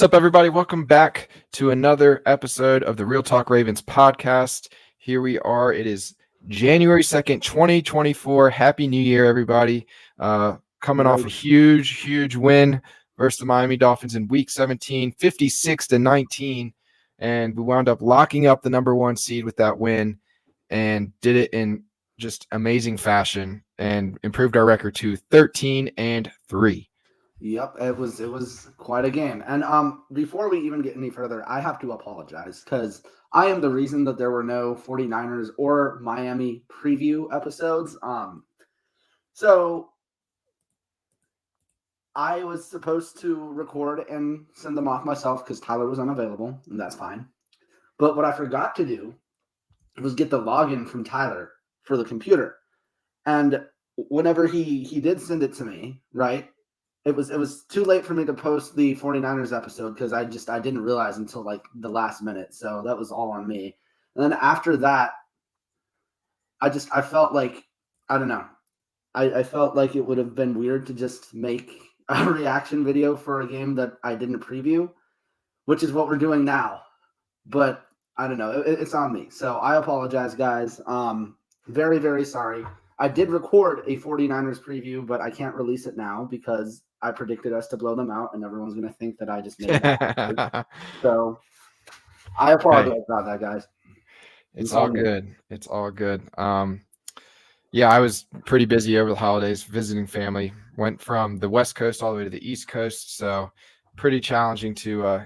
What's up, everybody? Welcome back to another episode of the Real Talk Ravens podcast. Here we are. It is January 2nd, 2024. Happy New Year, everybody. Coming off a huge win versus the Miami Dolphins in Week 17, 56-19. And we wound up locking up the number one seed with that win and did it in just amazing fashion and improved our record to 13-3. Yep, it was quite a game. And before we even get any further, I have to apologize because I am the reason that there were no 49ers or Miami preview episodes. So I was supposed to record and send them off myself because Tyler was unavailable, and that's fine. But what I forgot to do was get the login from Tyler for the computer. And whenever he did send it to me, right? It was too late for me to post the 49ers episode because I didn't realize until like the last minute. So that was all on me. And then after that, I felt like, I don't know. I felt like it would have been weird to just make a reaction video for a game that I didn't preview, which is what we're doing now. But I don't know. It's on me. So I apologize, guys. Very, very sorry. I did record a 49ers preview, but I can't release it now because I predicted us to blow them out, and everyone's going to think that I just made it. So I apologize about that, guys. It's all good. It's all good. Yeah, I was pretty busy over the holidays visiting family. Went from the West Coast all the way to the East Coast, so pretty challenging to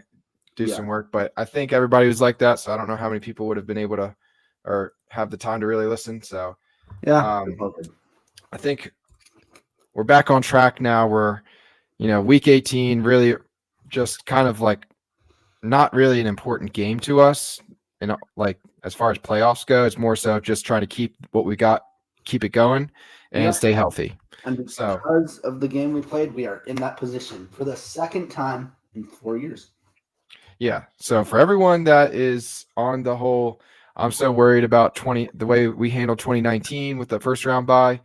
do some work. But I think everybody was like that, so I don't know how many people would have been able to or have the time to really listen. So yeah, I think we're back on track now. We're Week 18 really just kind of like not really an important game to us. And like as far as playoffs go, it's more so just trying to keep what we got, keep it going, and stay healthy. And because of the game we played, we are in that position for the second time in 4 years. Yeah. So for everyone that is on the whole, I'm so worried about the way we handled 2019 with the first round bye.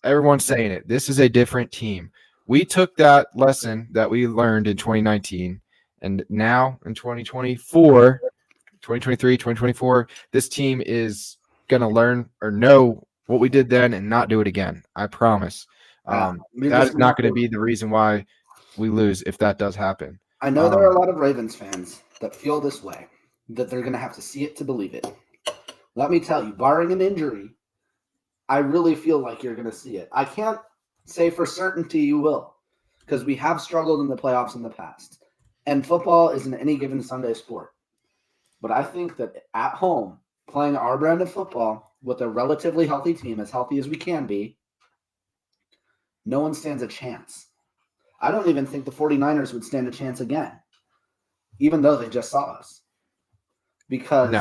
Everyone's saying it. This is a different team. We took that lesson that we learned in 2019, and now in 2024, 2023, 2024, this team is going to learn or know what we did then and not do it again. I promise. That is not going to be the reason why we lose if that does happen. I know there are a lot of Ravens fans that feel this way, that they're going to have to see it to believe it. Let me tell you, barring an injury, I really feel like you're going to see it. I can't say for certainty you will, because we have struggled in the playoffs in the past. And football is an any given Sunday sport. But I think that at home, playing our brand of football with a relatively healthy team, as healthy as we can be, no one stands a chance. I don't even think the 49ers would stand a chance again, even though they just saw us. Because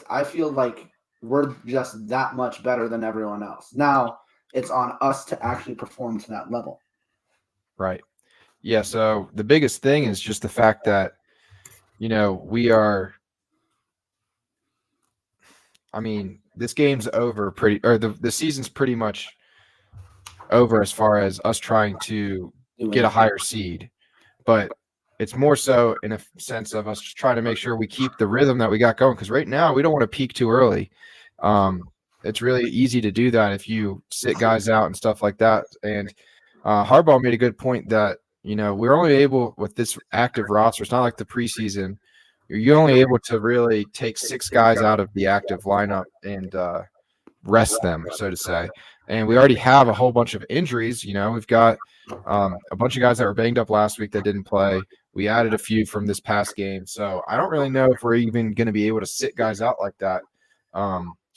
I feel like we're just that much better than everyone else. Now, it's on us to actually perform to that level. Right. Yeah, so the biggest thing is just the fact that, we are – I mean, this game's over the season's pretty much over as far as us trying to get a higher seed. But it's more so in a sense of us trying to make sure we keep the rhythm that we got going, because right now we don't want to peak too early. It's really easy to do that if you sit guys out and stuff like that. And Harbaugh made a good point that, we're only able with this active roster. It's not like the preseason. You're only able to really take 6 guys out of the active lineup and rest them, so to say. And we already have a whole bunch of injuries. We've got a bunch of guys that were banged up last week that didn't play. We added a few from this past game. So I don't really know if we're even going to be able to sit guys out like that.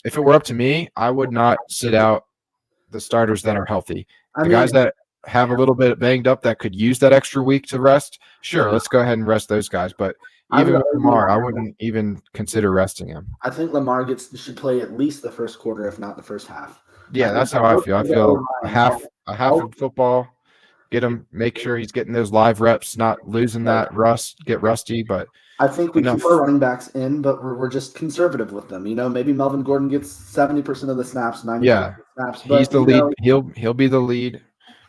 If it were up to me, I would not sit out the starters that are healthy. The guys that have a little bit banged up that could use that extra week to rest, sure, let's go ahead and rest those guys. But even with Lamar, I wouldn't even consider resting him. I think Lamar should play at least the first quarter, if not the first half. Yeah, that's how I feel. I feel a half of football, make sure he's getting those live reps, not losing that get rusty. But I think we keep our running backs in, but we're just conservative with them. Maybe Melvin Gordon gets 70% of the snaps, 90% of the snaps. But he's the lead. He'll be the lead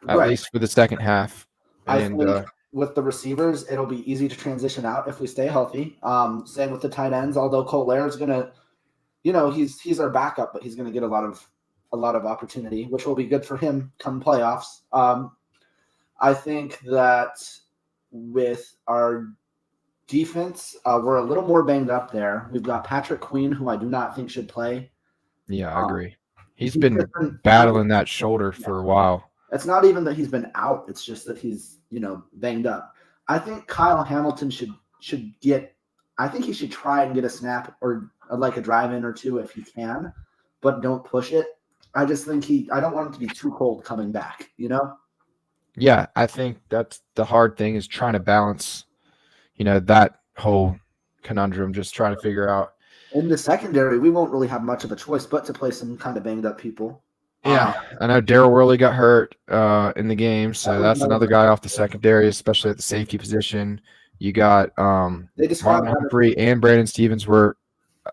at least for the second half. And with the receivers, it'll be easy to transition out if we stay healthy. Same with the tight ends, although Colaire is going to, he's our backup, but he's going to get a lot of opportunity, which will be good for him come playoffs. I think that with our defense, we're a little more banged up there. We've got Patrick Queen, who I do not think should play. Yeah, I agree. He's been battling that shoulder for a while. It's not even that he's been out. It's just that he's, banged up. I think Kyle Hamilton should get – I think he should try and get a snap or like a drive-in or two if he can, but don't push it. I just think I don't want him to be too cold coming back, Yeah, I think that's the hard thing is trying to balance, that whole conundrum, just trying to figure out. In the secondary, we won't really have much of a choice but to play some kind of banged-up people. Yeah, I know Daryl Worley got hurt in the game, so that's another guy off the secondary, especially at the safety position. You got Marlon Humphrey and Brandon Stevens were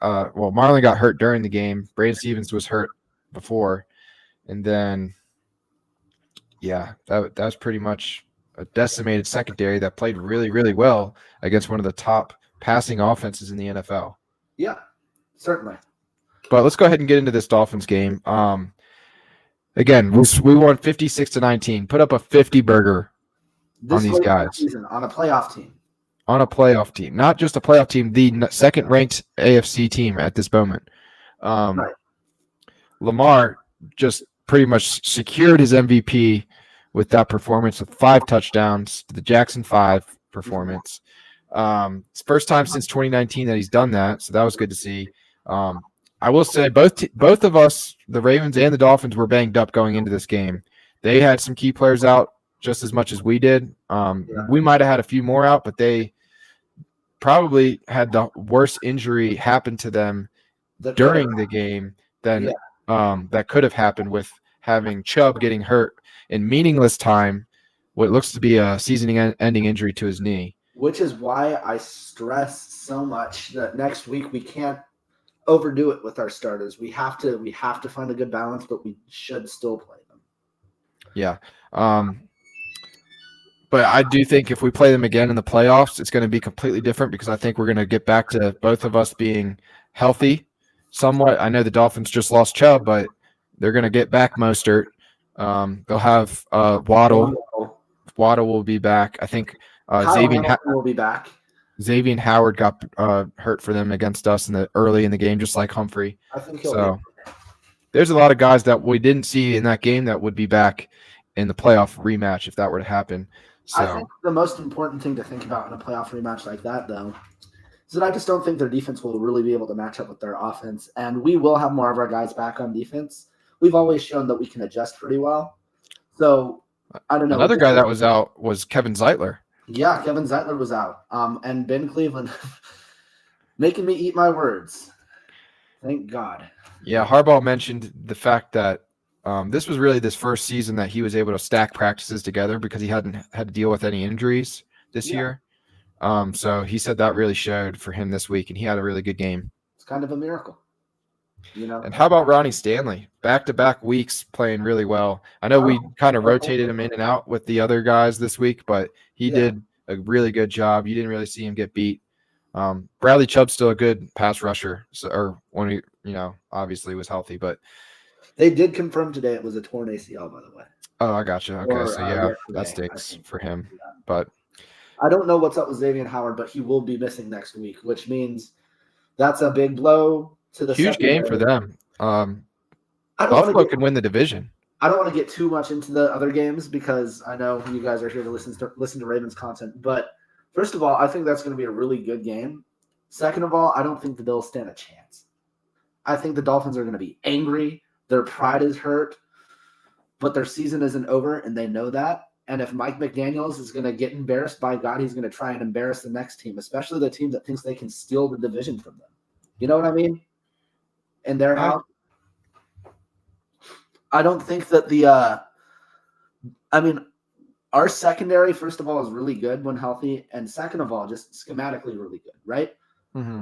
Marlon got hurt during the game. Brandon Stevens was hurt before, and then that was pretty much a decimated secondary that played really, really well against one of the top passing offenses in the NFL. Yeah, certainly. But let's go ahead and get into this Dolphins game. Again, we won 56-19. Put up a 50 burger on these guys. On a playoff team. On a playoff team. Not just a playoff team, the second-ranked AFC team at this moment. Right. Lamar just pretty much secured his MVP with that performance with 5 touchdowns, the Jackson 5 performance. It's the first time since 2019 that he's done that, so that was good to see. I will say both of us, the Ravens and the Dolphins, were banged up going into this game. They had some key players out just as much as we did. We might have had a few more out, but they probably had the worst injury happen to them during the game than that could have happened with having Chubb getting hurt in meaningless time, what looks to be a season-ending injury to his knee. Which is why I stress so much that next week we can't overdo it with our starters. We have to find a good balance, but we should still play them. Yeah. But I do think if we play them again in the playoffs, it's going to be completely different because I think we're going to get back to both of us being healthy somewhat. I know the Dolphins just lost Chubb, but they're going to get back Mostert. They'll have Waddle. Waddle will be back. I think Xavier will be back. Xavier Howard got hurt for them against us early in the game, just like Humphrey. I think so. There's a lot of guys that we didn't see in that game that would be back in the playoff rematch if that were to happen. So I think the most important thing to think about in a playoff rematch like that, though, is that I just don't think their defense will really be able to match up with their offense, and we will have more of our guys back on defense. We've always shown that we can adjust pretty well. So I don't know. Another guy that was out was Kevin Zeitler. Yeah, Kevin Zeitler was out. And Ben Cleveland making me eat my words. Thank God. Yeah, Harbaugh mentioned the fact that this was really this first season that he was able to stack practices together because he hadn't had to deal with any injuries this year. So he said that really showed for him this week, and he had a really good game. It's kind of a miracle. And how about Ronnie Stanley? Back-to-back weeks playing really well. I know we kind of rotated him in and out with the other guys this week, but he did a really good job. You didn't really see him get beat. Bradley Chubb's still a good pass rusher, or when he, obviously was healthy, but they did confirm today it was a torn ACL, by the way. Oh, I gotcha. Okay, so that stinks for him. But I don't know what's up with Xavier Howard, but he will be missing next week, which means that's a big blow to the huge game for them. Buffalo can win the division. I don't want to get too much into the other games because I know you guys are here to listen to Ravens content. But first of all, I think that's going to be a really good game. Second of all, I don't think the Bills stand a chance. I think the Dolphins are going to be angry. Their pride is hurt, but their season isn't over, and they know that. And if Mike McDaniels is going to get embarrassed, by God, he's going to try and embarrass the next team, especially the team that thinks they can steal the division from them. You know what I mean? In their house. I don't think that our secondary, first of all, is really good when healthy, and second of all, just schematically really good, right? Mm-hmm.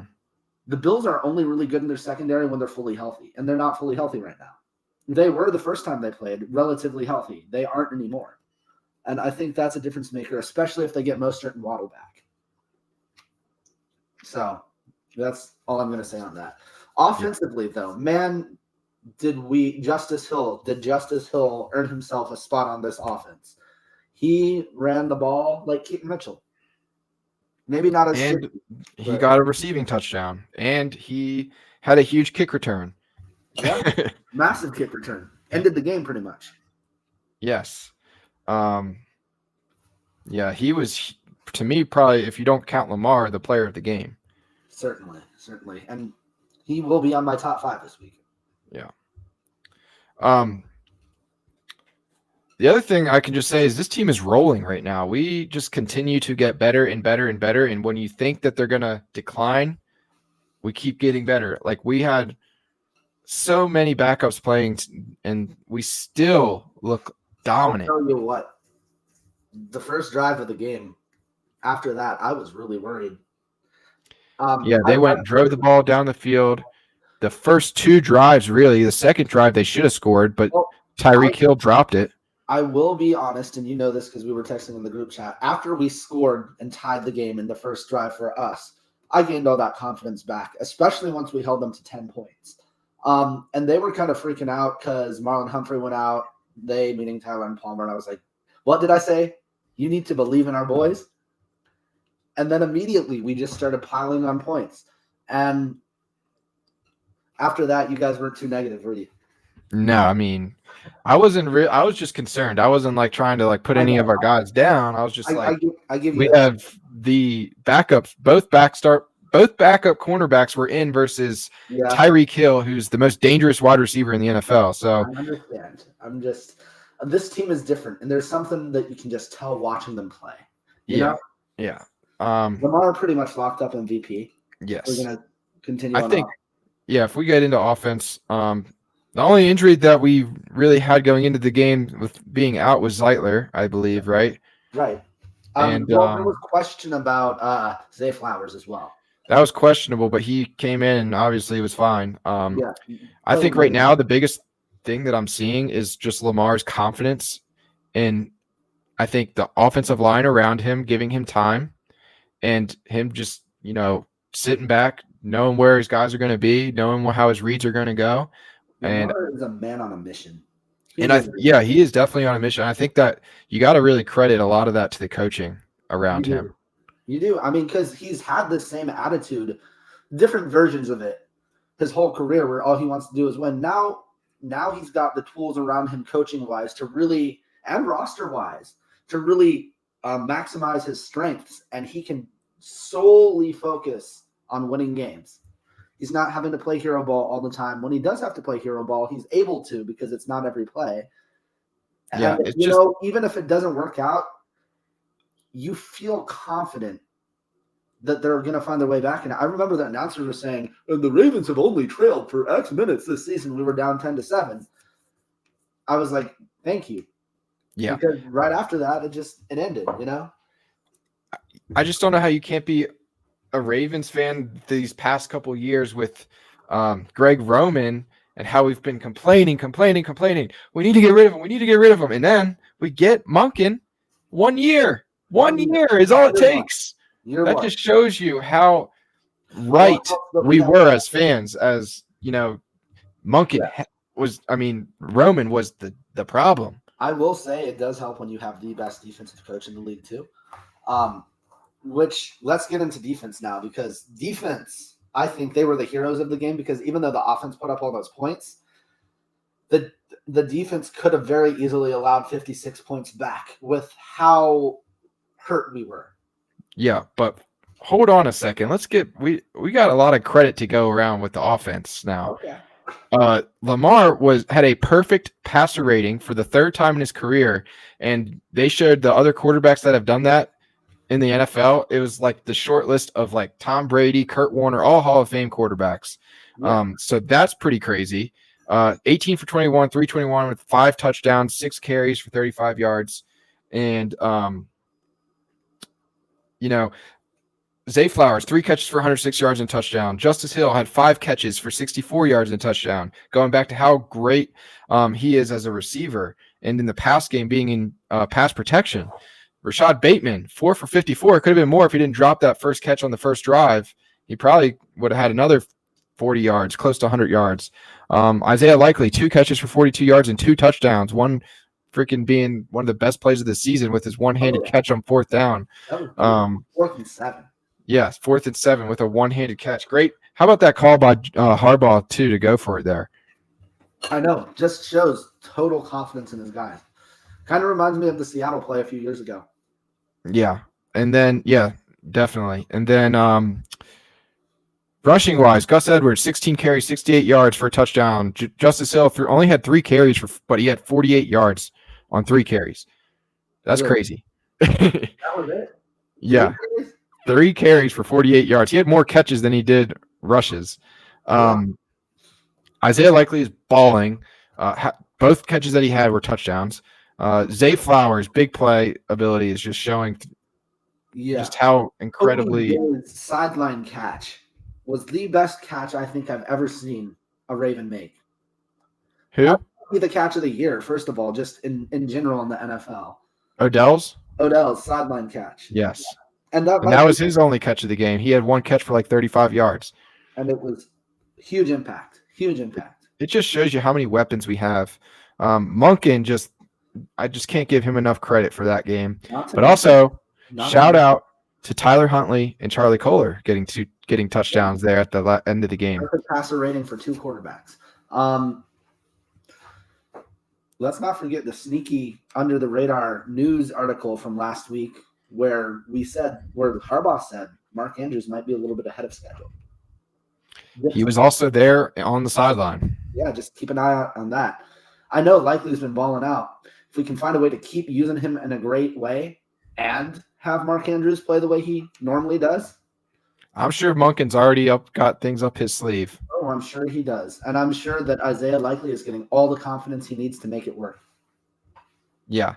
The Bills are only really good in their secondary when they're fully healthy, and they're not fully healthy right now. They were the first time they played relatively healthy. They aren't anymore. And I think that's a difference maker, especially if they get Mostert and Waddle back. So that's all I'm going to say on that. Offensively, though, man, did Justice Hill earn himself a spot on this offense? He ran the ball like Keaton Mitchell. Maybe not as And sticky, he but got a receiving touchdown, and he had a huge kick return. yeah, massive kick return. Ended the game pretty much. Yes. Yeah, he was, to me, probably, if you don't count Lamar, the player of the game. Certainly. And he will be on my top 5 this week. Yeah. The other thing I can just say is this team is rolling right now. We just continue to get better and better and better. And when you think that they're going to decline, we keep getting better. Like, we had so many backups playing, and we still look dominant. I'll tell you what. The first drive of the game, after that, I was really worried. They drove the ball down the field. The first 2 drives, really. The second drive, they should have scored, but Tyreek Hill dropped it. I will be honest, and you know this because we were texting in the group chat. After we scored and tied the game in the first drive for us, I gained all that confidence back, especially once we held them to 10 points. And they were kind of freaking out because Marlon Humphrey went out, they meaning Tyler and Palmer, and I was like, what did I say? You need to believe in our boys. And then immediately we just started piling on points. And after that, you guys weren't too negative, were you? No, I mean, I wasn't. I was just concerned. I wasn't like trying to like put any of our guys down. I was just I give you. We have the backups. Both backup cornerbacks were in versus Tyreek Hill, who's the most dangerous wide receiver in the NFL. So I understand. This team is different, and there's something that you can just tell watching them play. You know? Yeah. Lamar pretty much locked up MVP. Yes. We're gonna continue. I think. Yeah, if we get into offense, the only injury that we really had going into the game with being out was Zeitler, I believe, right? Right. And there was question about Zay Flowers as well. That was questionable, but he came in and obviously was fine. I think right now the biggest thing that I'm seeing is just Lamar's confidence, and I think the offensive line around him giving him time, and him just sitting back, knowing where his guys are going to be, knowing how his reads are going to go. Lamar is a man on a mission. He is definitely on a mission. I think that you got to really credit a lot of that to the coaching around him. You do. I mean, because he's had the same attitude, different versions of it, his whole career, where all he wants to do is win. Now he's got the tools around him, coaching-wise, to really, and roster-wise, to really maximize his strengths, and he can solely focus on winning games. He's not having to play hero ball all the time. When he does have to play hero ball, he's able to because it's not every play. Yeah, and, even if it doesn't work out, you feel confident that they're going to find their way back. And I remember the announcers were saying, the Ravens have only trailed for X minutes this season. We were down 10-7. I was like, thank you. Yeah. Because right after that, it ended, I just don't know how you can't be a Ravens fan these past couple years with Greg Roman and how we've been complaining. We need to get rid of him. And then we get Monken 1 year. 1 year is all it takes. That just shows you how right we were as fans. As Monken Roman was the problem. I will say it does help when you have the best defensive coach in the league too. Which let's get into defense now, because defense, I think they were the heroes of the game, because even though the offense put up all those points, the defense could have very easily allowed 56 points back with how hurt we were. Yeah, but hold on a second. We got a lot of credit to go around with the offense now. Okay. Lamar had a perfect passer rating for the third time in his career, and they showed the other quarterbacks that have done that in the NFL. It was like the short list of like Tom Brady, Kurt Warner, all Hall of Fame quarterbacks. Yeah. So that's pretty crazy. 18 for 21, 321 with 5 touchdowns, 6 carries for 35 yards. And, Zay Flowers, 3 catches for 106 yards and touchdown. Justice Hill had 5 catches for 64 yards and touchdown, going back to how great he is as a receiver. And in the pass game, being in pass protection. Rashad Bateman, 4 for 54. It could have been more if he didn't drop that first catch on the first drive. He probably would have had another 40 yards, close to 100 yards. Isaiah Likely, 2 catches for 42 yards and 2 touchdowns. One freaking being one of the best plays of the season with his one-handed catch on 4th down. 4th and 7. Yes, 4th and 7 with a one-handed catch. Great. How about that call by Harbaugh, too, to go for it there? I know. Just shows total confidence in his guys. Kind of reminds me of the Seattle play a few years ago. Yeah. And then, yeah, definitely. And then rushing-wise, Gus Edwards, 16 carries, 68 yards for a touchdown. Justice Hill only had 3 carries, but he had 48 yards on 3 carries. That's crazy. That was it? Yeah. 3 carries for 48 yards. He had more catches than he did rushes. Isaiah Likely is balling. Both catches that he had were touchdowns. Zay Flowers' big play ability is just showing just how incredibly sideline catch was the best catch I think I've ever seen a Raven make. Who? That would be the catch of the year, first of all, just in general in the NFL. Odell's sideline catch. Yes. And that was his only catch of the game. He had 1 catch for like 35 yards. And it was huge impact. Huge impact. It just shows you how many weapons we have. Monken I just can't give him enough credit for that game. But also, shout out to Tyler Huntley and Charlie Kohler getting touchdowns there at the end of the game. Perfect passer rating for 2 quarterbacks. Let's not forget the sneaky under the radar news article from last week where Harbaugh said Mark Andrews might be a little bit ahead of schedule. He was also there on the sideline. Yeah, just keep an eye out on that. I know Likely's been balling out. If we can find a way to keep using him in a great way and have Mark Andrews play the way he normally does. I'm sure Monken's already got things up his sleeve. Oh, I'm sure he does. And I'm sure that Isaiah Likely is getting all the confidence he needs to make it work. Yeah.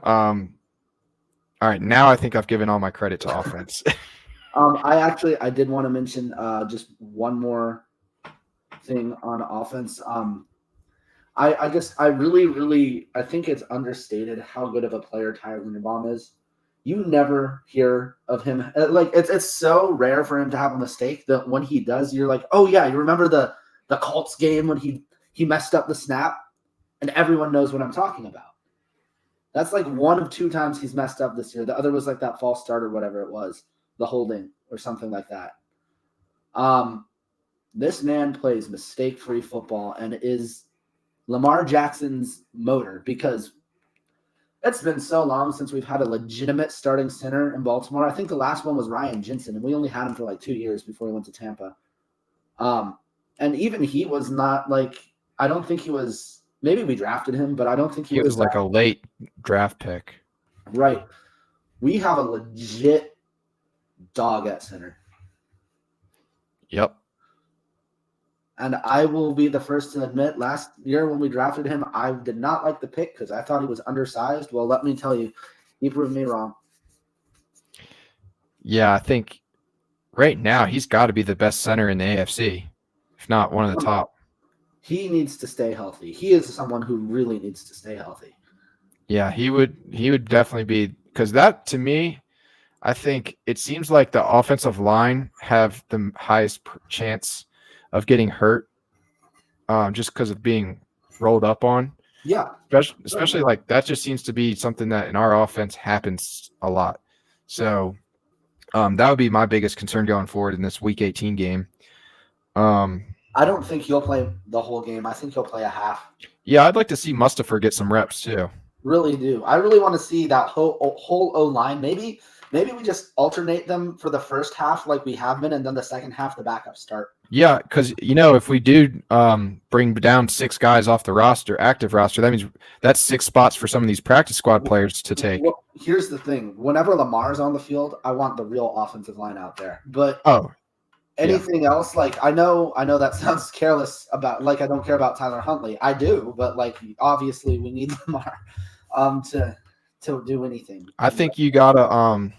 All right, now I think I've given all my credit to offense. I did want to mention just one more thing on offense. I think it's understated how good of a player Tyler Linderbaum is. You never hear of him. It's so rare for him to have a mistake that when he does, you're like, oh yeah, you remember the Colts game when he messed up the snap, and everyone knows what I'm talking about. That's like 1 of 2 times he's messed up this year. The other was like that false start or whatever it was, the holding or something like that. This man plays mistake-free football and is Lamar Jackson's motor, because it's been so long since we've had a legitimate starting center in Baltimore. I think the last one was Ryan Jensen, and we only had him for like 2 years before he went to Tampa. And even he was not I don't think he was. Maybe we drafted him, but I don't think he was like a late draft pick. Right. We have a legit dog at center. Yep. And I will be the first to admit, last year when we drafted him, I did not like the pick because I thought he was undersized. Well, let me tell you, he proved me wrong. Yeah, I think right now he's got to be the best center in the AFC, if not one of the top. He needs to stay healthy. He is someone who really needs to stay healthy. Yeah, he would definitely be, because that, to me, I think it seems like the offensive line have the highest chance of getting hurt just because of being rolled up on. Yeah. Especially like that just seems to be something that in our offense happens a lot. So that would be my biggest concern going forward in this Week 18 game. I don't think he'll play the whole game. I think he'll play a half. Yeah, I'd like to see Mustapher get some reps too. Really do. I really want to see that whole O-line. Maybe we just alternate them for the first half like we have been, and then the second half the backups start. Yeah, because, if we do bring down 6 guys off the active roster, that means that's 6 spots for some of these practice squad players to take. Well, here's the thing. Whenever Lamar's on the field, I want the real offensive line out there. But anything else, I know that sounds careless about, I don't care about Tyler Huntley. I do, but, obviously we need Lamar to do anything. I think you got to,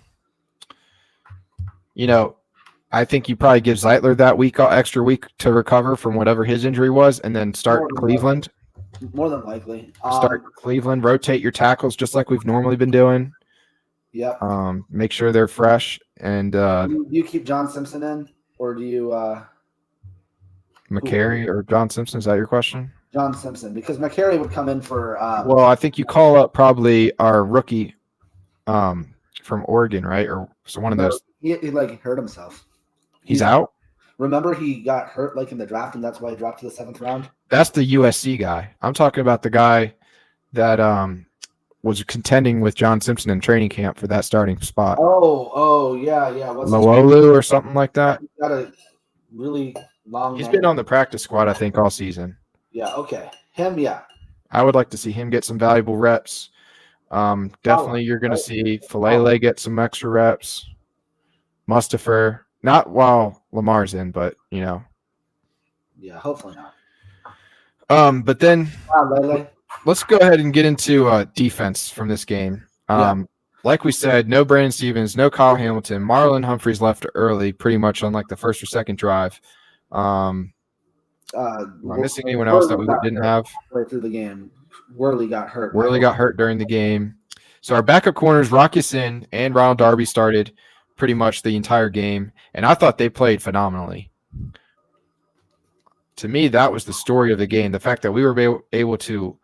I think you probably give Zeitler that extra week to recover from whatever his injury was, and then start Cleveland. More than likely. Start Cleveland, rotate your tackles just like we've normally been doing. Yep. Make sure they're fresh. And Do you keep John Simpson in, or do you McCary or John Simpson, is that your question? John Simpson? Because McCary would come in for. Well, I think you call up probably our rookie from Oregon, right? Or so one of those. He like hurt himself. He's out? Remember, he got hurt like in the draft, and that's why he dropped to the 7th round. That's the USC guy. I'm talking about the guy that was contending with John Simpson in training camp for that starting spot. Oh, yeah. Lowolu or something like that. He's got a really long. He's been on the practice squad, I think, all season. Yeah. Okay. Him. Yeah. I would like to see him get some valuable reps. Definitely, you're going to see Falele get some extra reps. Mustafa, not while Lamar's in, but Yeah. Hopefully not. But then let's go ahead and get into defense from this game. Like we said, no Brandon Stevens, no Kyle Hamilton. Marlon Humphreys left early, pretty much on like the first or second drive. Am I missing anyone else that we didn't have? Right through the game, Worley got hurt. Worley got hurt during the game. So our backup corners, Rocky Sin and Ronald Darby, started pretty much the entire game, and I thought they played phenomenally. To me, that was the story of the game. The fact that we were able to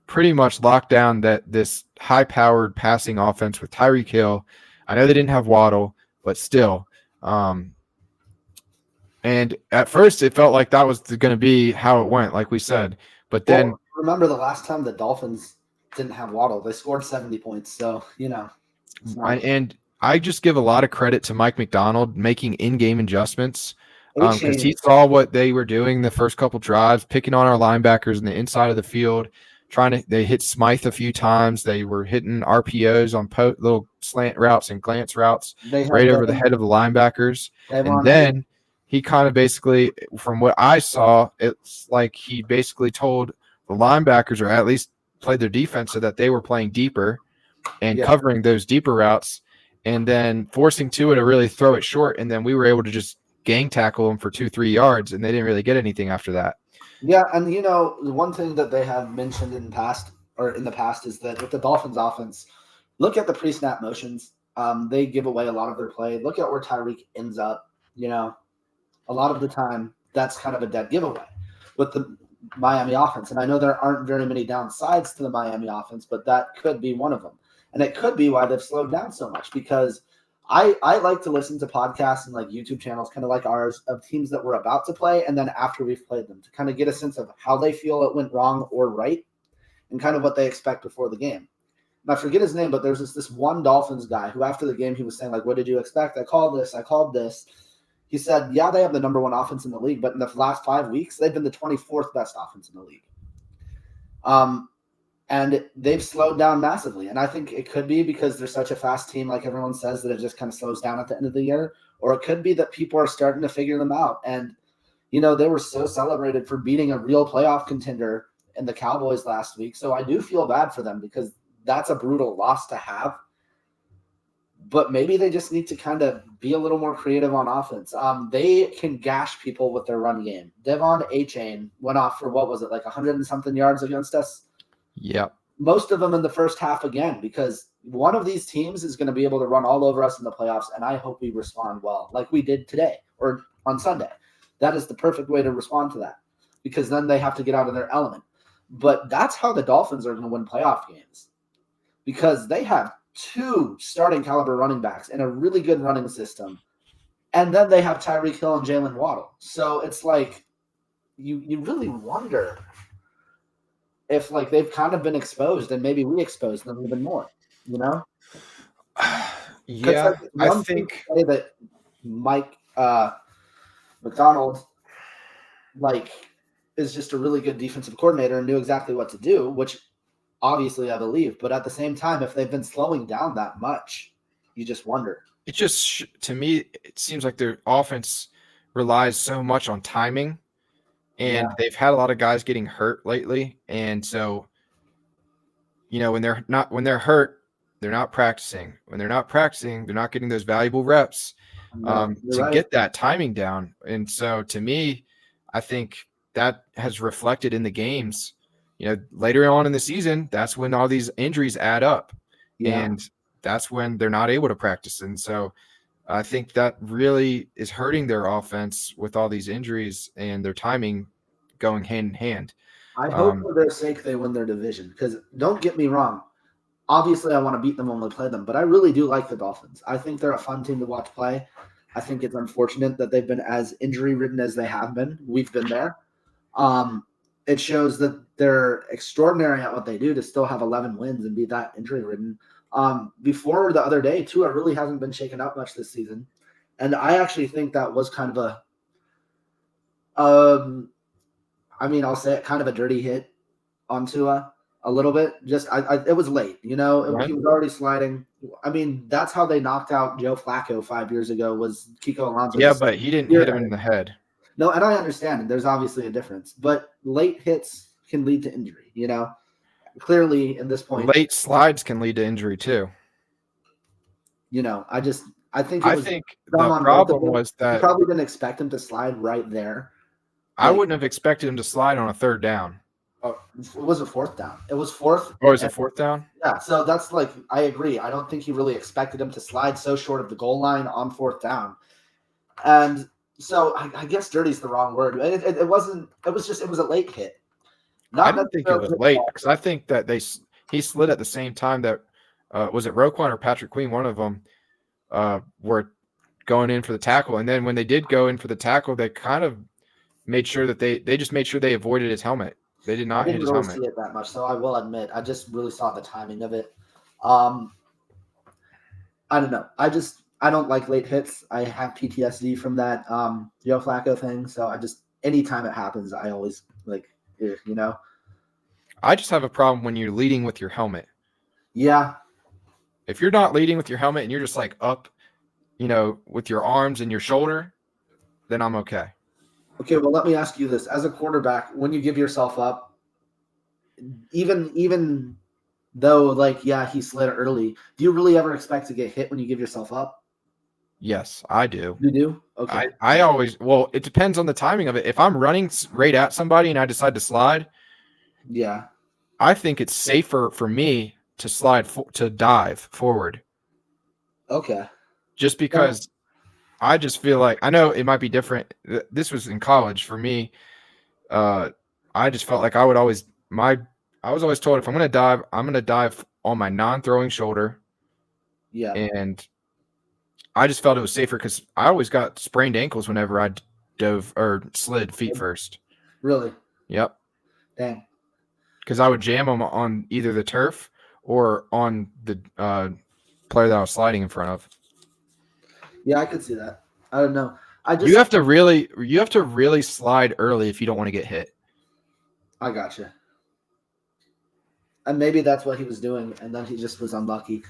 pretty much lock down this high-powered passing offense with Tyreek Hill. I know they didn't have Waddle, but still. And at first, it felt like that was going to be how it went, like we said. But then remember the last time the Dolphins didn't have Waddle, they scored 70 points. So and I just give a lot of credit to Mike McDonald making in-game adjustments because he saw what they were doing the first couple drives, picking on our linebackers in the inside of the field. They hit Smythe a few times. They were hitting RPOs on little slant routes and glance routes right over the head of the linebackers. And then he kind of basically, from what I saw, it's like he basically told the linebackers, or at least played their defense so that they were playing deeper and covering those deeper routes, and then forcing Tua to really throw it short. And then we were able to just gang tackle them for 2-3 yards, and they didn't really get anything after that. Yeah, and the one thing that they have mentioned in the past is that with the Dolphins offense, look at the pre-snap motions. They give away a lot of their play. Look at where Tyreek ends up. A lot of the time that's kind of a dead giveaway with the Miami offense. And I know there aren't very many downsides to the Miami offense, but that could be one of them. And it could be why they've slowed down so much, because I like to listen to podcasts and like YouTube channels, kind of like ours, of teams that we're about to play, and then after we've played them, to kind of get a sense of how they feel it went wrong or right, and kind of what they expect before the game. And I forget his name, but there's this one Dolphins guy who after the game, he was saying like, what did you expect? I called this. He said, yeah, they have the number one offense in the league, but in the last 5 weeks, they've been the 24th best offense in the league. And they've slowed down massively. And I think it could be because they're such a fast team, like everyone says, that it just kind of slows down at the end of the year. Or it could be that people are starting to figure them out. And, they were so celebrated for beating a real playoff contender in the Cowboys last week. So I do feel bad for them, because that's a brutal loss to have. But maybe they just need to kind of be a little more creative on offense. They can gash people with their run game. Devon Achane went off for, what was it, like 100 and something yards against us? Yep. Most of them in the first half again, because one of these teams is going to be able to run all over us in the playoffs, and I hope we respond well, like we did today or on Sunday. That is the perfect way to respond to that, because then they have to get out of their element. But that's how the Dolphins are going to win playoff games, because they have 2 starting caliber running backs and a really good running system. And then they have Tyreek Hill and Jalen Waddle. So it's like you really wonder if like they've kind of been exposed, and maybe we exposed them even more, Yeah, like, I think that Mike McDonald is just a really good defensive coordinator and knew exactly what to do, which obviously I believe. But at the same time, if they've been slowing down that much, you just wonder. It just, to me, it seems like their offense relies so much on timing. And they've had a lot of guys getting hurt lately. And so, when they're hurt, they're not practicing. When they're not practicing, they're not getting those valuable reps to get that timing down. And so to me, I think that has reflected in the games. later on in the season, that's when all these injuries add up, Yeah. and that's when they're not able to practice. And so I think that really is hurting their offense with all these injuries and their timing going hand in hand. I hope for their sake they win their division, because don't get me wrong. Obviously, I want to beat them when we play them, but I really do like the Dolphins. I think they're a fun team to watch play. I think it's unfortunate that they've been as injury-ridden as they have been. We've been there. It shows that they're extraordinary at what they do to still have 11 wins and be that injury-ridden. Before the other day, Tua really hasn't been shaken up much this season. And I actually think that was kind of I'll say it, kind of a dirty hit on Tua. A little bit, it was late, Right. He was already sliding. I mean, that's how they knocked out Joe Flacco 5 years ago, was Kiko Alonso. Yeah, but he didn't hit him in the head. No, and I understand. There's obviously a difference, but late hits can lead to injury, Clearly, in this point, late slides can lead to injury too. I think the problem was that you probably didn't expect him to slide right there. I wouldn't have expected him to slide on a third down. Oh, it was a fourth down. It was fourth. Oh, is it fourth down? Yeah, so that's I agree. I don't think he really expected him to slide so short of the goal line on fourth down. And so I guess dirty is the wrong word. It wasn't. It was a late hit. I didn't think it was late, because I think that he slid at the same time that was it Roquan or Patrick Queen? One of them were going in for the tackle, and then when they did go in for the tackle, they kind of made sure that they just made sure they avoided his helmet. They did not hit his helmet. I didn't really see it that much, so I will admit I just really saw the timing of it. I don't know. I don't like late hits. I have PTSD from that Joe Flacco thing, so anytime it happens, I always I just have a problem when you're leading with your helmet. Yeah. If you're not leading with your helmet and you're just up, with your arms and your shoulder, then I'm okay. Okay, well, let me ask you this. As a quarterback, when you give yourself up, even though, he slid early, do you really ever expect to get hit when you give yourself up? Yes, I do. You do? Okay. I always – well, it depends on the timing of it. If I'm running right at somebody and I decide to slide, yeah, I think it's safer for me to slide to dive forward. Okay. Just because I just feel like – I know it might be different. This was in college for me. I just felt like I would always I was always told if I'm going to dive, I'm going to dive on my non-throwing shoulder. Yeah. And I just felt it was safer because I always got sprained ankles whenever I dove or slid feet first. Really? Yep. Dang. Because I would jam them on either the turf or on the player that I was sliding in front of. Yeah, I could see that. I don't know. You have to really slide early if you don't want to get hit. I gotcha. And maybe that's what he was doing, and then he just was unlucky.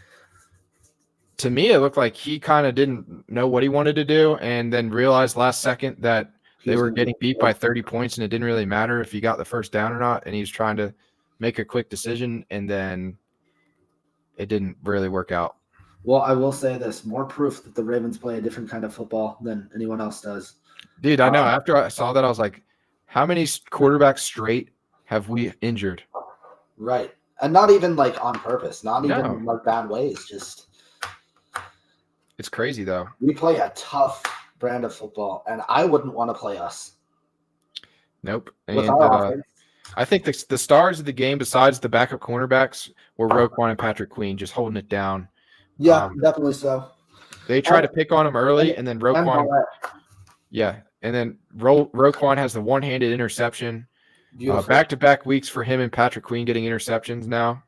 To me, it looked like he kind of didn't know what he wanted to do and then realized last second that they were getting beat by 30 points and it didn't really matter if he got the first down or not, and he was trying to make a quick decision, and then it didn't really work out. Well, I will say this, more proof that the Ravens play a different kind of football than anyone else does. Dude, I know. After I saw that, I was like, how many quarterbacks straight have we injured? Right. And not even on purpose, not even bad ways, just it's crazy though. We play a tough brand of football, and I wouldn't want to play us. Nope. And I think the stars of the game, besides the backup cornerbacks, were Roquan and Patrick Queen, just holding it down. Yeah, definitely so. They try to pick on him early, and then Roquan. Yeah, and then Roquan has the one-handed interception. Back-to-back weeks for him and Patrick Queen getting interceptions now.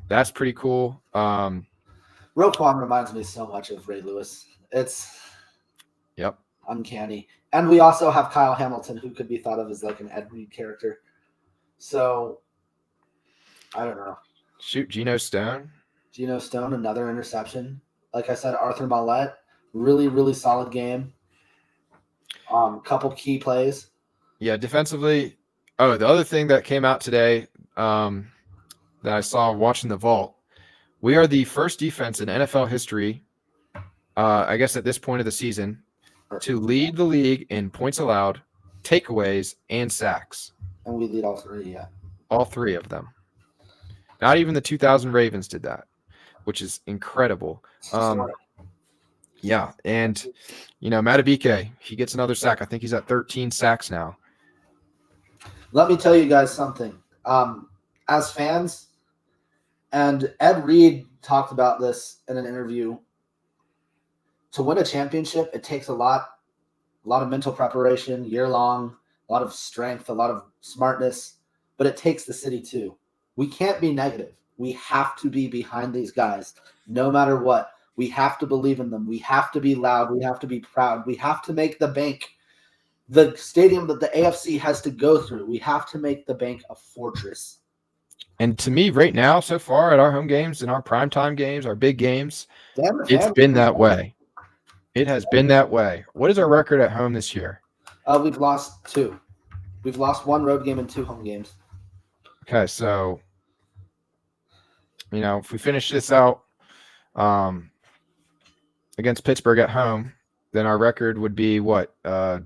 That's pretty cool. Roquan reminds me so much of Ray Lewis. It's uncanny. And we also have Kyle Hamilton, who could be thought of as an Ed Reed character. So, I don't know. Shoot, Geno Stone, another interception. Like I said, Arthur Mollett, really, really solid game. Couple key plays. Yeah, defensively. Oh, the other thing that came out today that I saw watching the vault, we are the first defense in NFL history, I guess at this point of the season, to lead the league in points allowed, takeaways, and sacks. And we lead all three, yeah. All three of them. Not even the 2000 Ravens did that, which is incredible. Yeah, and Matabike, he gets another sack. I think he's at 13 sacks now. Let me tell you guys something. As fans, and Ed Reed talked about this in an interview, to win a championship, it takes a lot of mental preparation, year-long, a lot of strength, a lot of smartness, but it takes the city too. We can't be negative. We have to be behind these guys, no matter what. We have to believe in them. We have to be loud. We have to be proud. We have to make the bank, the stadium that the AFC has to go through. We have to make the bank a fortress. And to me, right now, so far at our home games and our primetime games, our big games, it's been that way. It has been that way. What is our record at home this year? We've lost 2. We've lost 1 road game and 2 home games. Okay, so if we finish this out against Pittsburgh at home, then our record would be what? I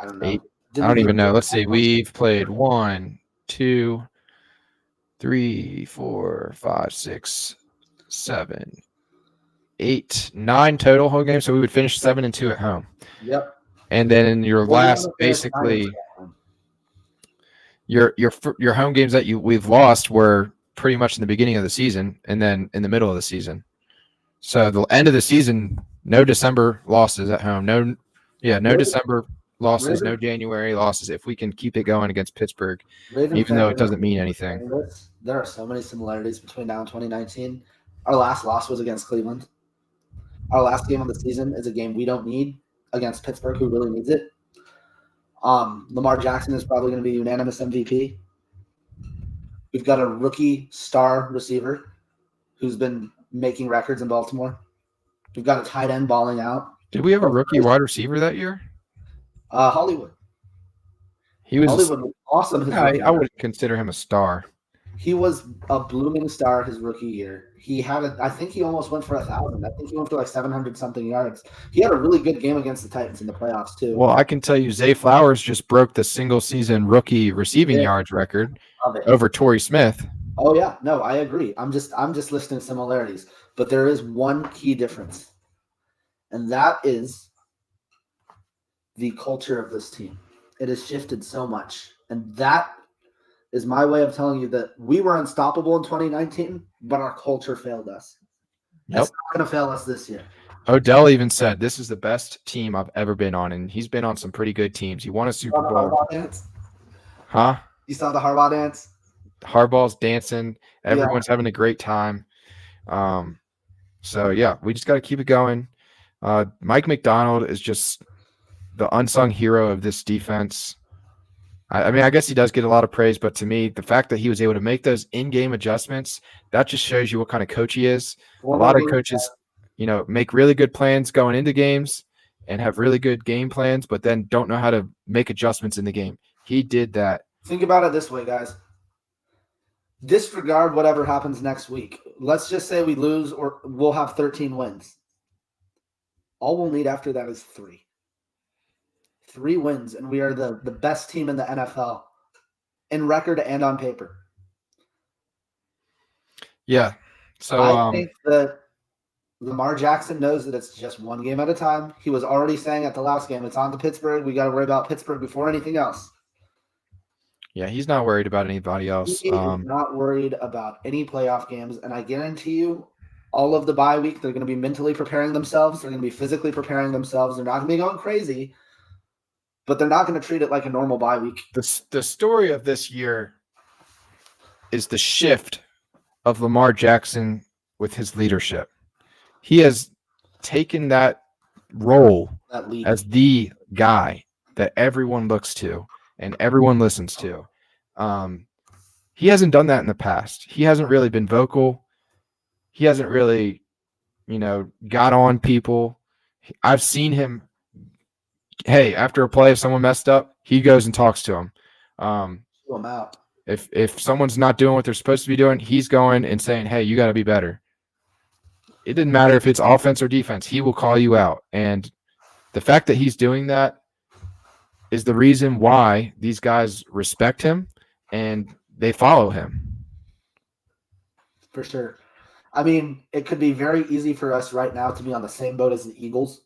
don't know. 8. I don't even know. Let's see. We've played 1, 2, 3, 4, 5, 6, 7, 8, 9 total home games. So we would finish 7-2 at home. Yep. And then in your last, basically, your home games that we've lost were pretty much in the beginning of the season and then in the middle of the season. So the end of the season, no December losses at home. No December losses, no January losses. If we can keep it going against Pittsburgh, even though it doesn't mean anything. There are so many similarities between now and 2019. Our last loss was against Cleveland. Our last game of the season is a game we don't need against Pittsburgh, who really needs it. Lamar Jackson is probably going to be unanimous MVP. We've got a rookie star receiver who's been making records in Baltimore. We've got a tight end balling out. Did we have a rookie wide receiver that year? Hollywood. Hollywood was awesome. I wouldn't consider him a star. He was a blooming star his rookie year. I think he almost went for 1,000. I think he went for like 700 something yards. He had a really good game against the Titans in the playoffs too. Well, I can tell you, Zay Flowers just broke the single season rookie receiving yards record over Torrey Smith. Oh yeah, no, I agree. I'm just listing similarities, but there is one key difference, and that is the culture of this team. It has shifted so much, and that is my way of telling you that we were unstoppable in 2019, but our culture failed us. Nope. It's not going to fail us this year. Odell even said, this is the best team I've ever been on, and he's been on some pretty good teams. He won a Super Bowl. Huh? You saw the Harbaugh dance? Harbaugh's dancing. Everyone's having a great time. So, yeah, we just got to keep it going. Mike McDonald is just the unsung hero of this defense. I mean, I guess he does get a lot of praise, but to me, the fact that he was able to make those in-game adjustments, that just shows you what kind of coach he is. A lot of coaches, make really good plans going into games and have really good game plans, but then don't know how to make adjustments in the game. He did that. Think about it this way, guys. Disregard whatever happens next week. Let's just say we lose or we'll have 13 wins. All we'll need after that is 3. 3 wins, and we are the best team in the NFL in record and on paper. Yeah. So I think that Lamar Jackson knows that it's just one game at a time. He was already saying at the last game, it's on to Pittsburgh. We got to worry about Pittsburgh before anything else. Yeah, he's not worried about anybody else. He is not worried about any playoff games, and I guarantee you, all of the bye week, they're going to be mentally preparing themselves. They're going to be physically preparing themselves. They're not going to be going crazy. But they're not going to treat it like a normal bye week. The story of this year is the shift of Lamar Jackson with his leadership. He has taken that role as the guy that everyone looks to and everyone listens to. He hasn't done that in the past. He hasn't really been vocal. He hasn't really, got on people. I've seen him. Hey, after a play, if someone messed up, he goes and talks to him. Him out. If someone's not doing what they're supposed to be doing, he's going and saying, hey, you got to be better. It didn't matter if it's offense or defense. He will call you out. And the fact that he's doing that is the reason why these guys respect him and they follow him. For sure. I mean, it could be very easy for us right now to be on the same boat as the Eagles,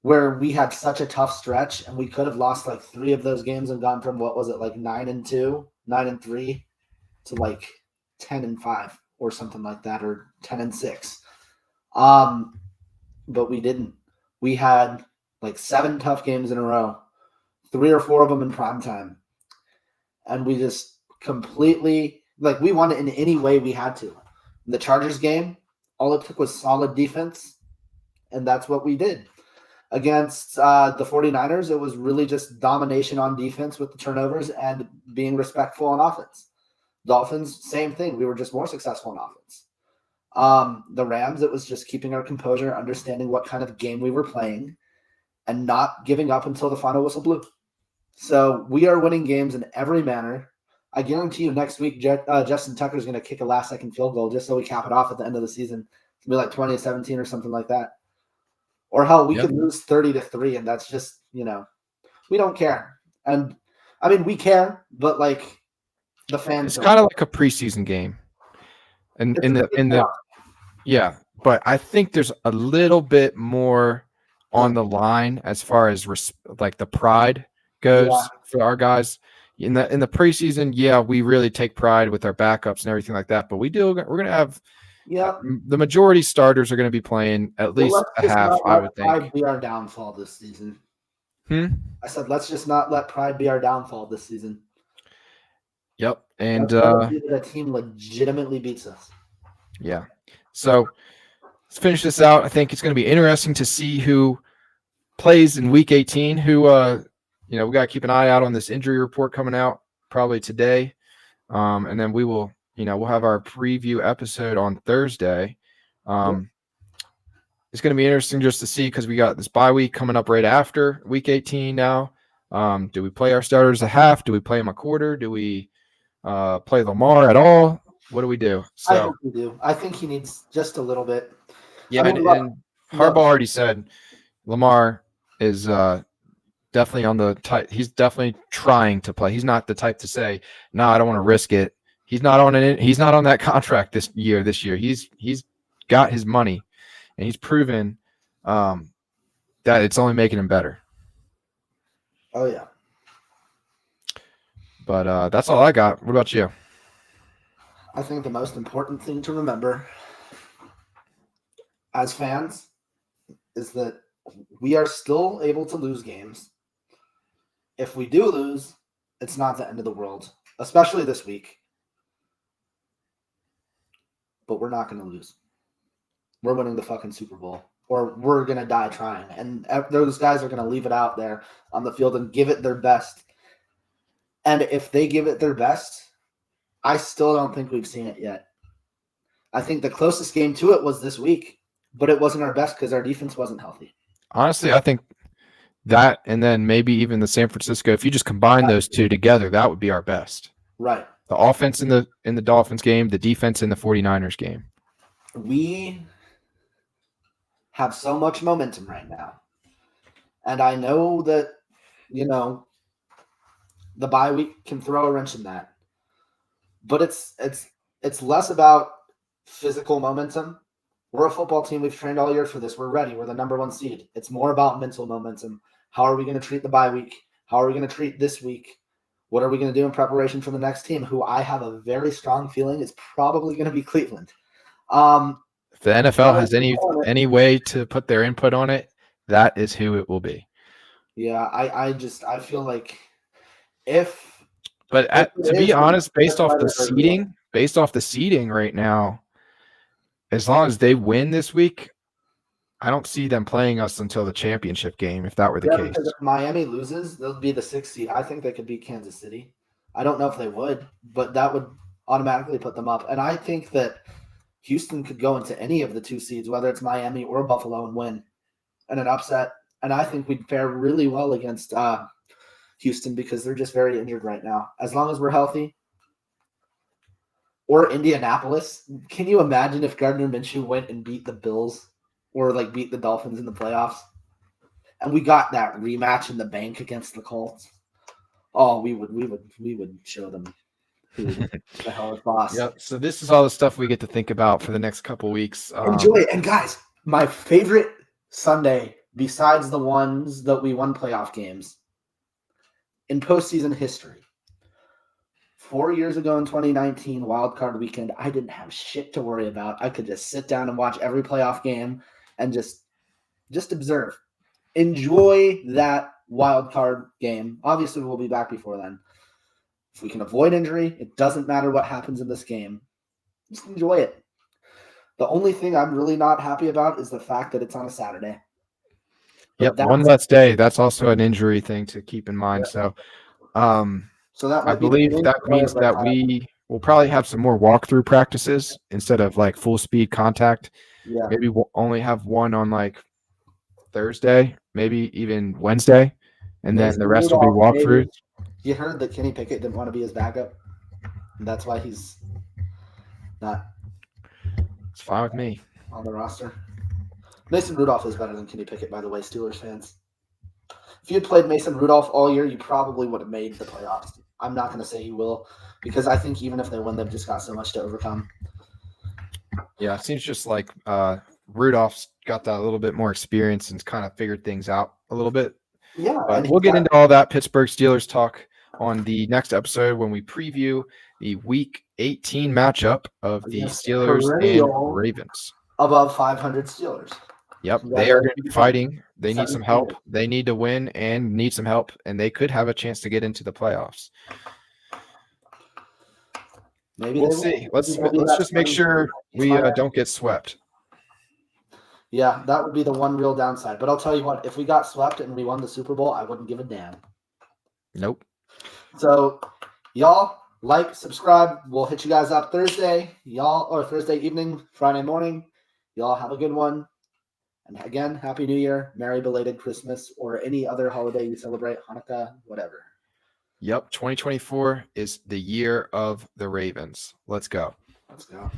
where we had such a tough stretch and we could have lost like 3 of those games and gone from, what was it, like 9-2, 9-3 to like 10-5 or something like that, or 10-6. But we didn't. We had like 7 tough games in a row, 3 or 4 of them in prime time. And we just completely, like, we won it in any way we had to. In the Chargers game, all it took was solid defense, and that's what we did. Against the 49ers, it was really just domination on defense with the turnovers and being respectful on offense. Dolphins, same thing. We were just more successful on offense. The Rams, it was just keeping our composure, understanding what kind of game we were playing, and not giving up until the final whistle blew. So we are winning games in every manner. I guarantee you next week, Justin Tucker is going to kick a last-second field goal just so we cap it off at the end of the season. It's going to be like 20-17 or something like that. Or hell, we could lose 30-3, and that's just, we don't care. And, I mean, we care, but, like, the fans It's kind of like a preseason game. And yeah, but I think there's a little bit more on the line as far as like the pride goes for our guys. In the preseason, yeah, we really take pride with our backups and everything like that. But we're going to have the majority starters are going to be playing at least a half, I would think. Pride be our downfall this season. I said, let's just not let pride be our downfall this season. Yep, and the team legitimately beats us. Yeah, so let's finish this out. I think it's going to be interesting to see who plays in Week 18. Who we got to keep an eye out on this injury report coming out probably today, and then we will, we'll have our preview episode on Thursday. It's going to be interesting just to see because we got this bye week coming up right after Week 18 now. Do we play our starters a half? Do we play them a quarter? Do we play Lamar at all? What do we do? So I hope we do. I think he needs just a little bit. Yeah, and Harbaugh already said Lamar is definitely on the type. He's definitely trying to play. He's not the type to say, "No, I don't want to risk it." He's not on it. He's not on that contract this year. He's got his money, and he's proven that it's only making him better. Oh yeah. But that's all I got. What about you? I think the most important thing to remember as fans is that we are still able to lose games. If we do lose, it's not the end of the world, especially this week. But we're not going to lose. We're winning the fucking Super Bowl, or we're going to die trying. And those guys are going to leave it out there on the field and give it their best. And if they give it their best, I still don't think we've seen it yet. I think the closest game to it was this week, but it wasn't our best because our defense wasn't healthy. Honestly, I think that, and then maybe even the San Francisco, if you just combine those two together, that would be our best. Right. The offense in the Dolphins game, the defense in the 49ers game. We have so much momentum right now. And I know that, the bye week can throw a wrench in that. But it's less about physical momentum. We're a football team. We've trained all year for this. We're ready. We're the number 1 seed. It's more about mental momentum. How are we going to treat the bye week? How are we going to treat this week? What are we going to do in preparation for the next team, who I have a very strong feeling is probably going to be Cleveland. If the NFL has any way to put their input on it, that is who it will be. Yeah, I feel like to be honest, based off the seeding right now, as long as they win this week, I don't see them playing us until the championship game, if that were the case. Because if Miami loses, they'll be the 6th seed. I think they could beat Kansas City. I don't know if they would, but that would automatically put them up. And I think that Houston could go into any of the 2 seeds, whether it's Miami or Buffalo, and win in an upset. And I think we'd fare really well against Houston because they're just very injured right now. As long as we're healthy. Or Indianapolis. Can you imagine if Gardner Minshew went and beat the Bills or beat the Dolphins in the playoffs? And we got that rematch in the bank against the Colts. Oh, we would show them who the hell is boss. Yep. So this is all the stuff we get to think about for the next couple weeks. Enjoy it. And guys, my favorite Sunday, besides the ones that we won playoff games in postseason history. 4 years ago in 2019, wild card weekend, I didn't have shit to worry about. I could just sit down and watch every playoff game and just observe. Enjoy that wild card game. Obviously, we'll be back before then. If we can avoid injury, it doesn't matter what happens in this game. Just enjoy it. The only thing I'm really not happy about is the fact that it's on a Saturday. Yep, one less day. That's also an injury thing to keep in mind. Yeah. So that I believe that means that we will probably have some more walkthrough practices instead of like full speed contact. Yeah. Maybe we'll only have one on like Thursday, maybe even Wednesday, and then the rest will be walkthroughs. You heard that Kenny Pickett didn't want to be his backup. And that's why he's not. It's fine with me. On the roster. Mason Rudolph is better than Kenny Pickett, by the way, Steelers fans. If you had played Mason Rudolph all year, you probably would have made the playoffs. I'm not going to say you will, because I think even if they win, they've just got so much to overcome. Yeah, it seems just like Rudolph's got that a little bit more experience and kind of figured things out a little bit. Yeah. But we'll get into all that Pittsburgh Steelers talk on the next episode when we preview the Week 18 matchup of the Steelers and Ravens. Above 500 Steelers. Yep, they are going to be fighting. They need some help. They need to win and need some help, and they could have a chance to get into the playoffs. Maybe we'll see. Let's just make sure we don't get swept. Yeah, that would be the one real downside. But I'll tell you what, if we got swept and we won the Super Bowl, I wouldn't give a damn. Nope. So, y'all, like, subscribe. We'll hit you guys up Thursday, or Thursday evening, Friday morning. Y'all have a good one. And again, Happy New Year, Merry belated Christmas, or any other holiday you celebrate, Hanukkah, whatever. Yep, 2024 is the year of the Ravens. Let's go. Let's go.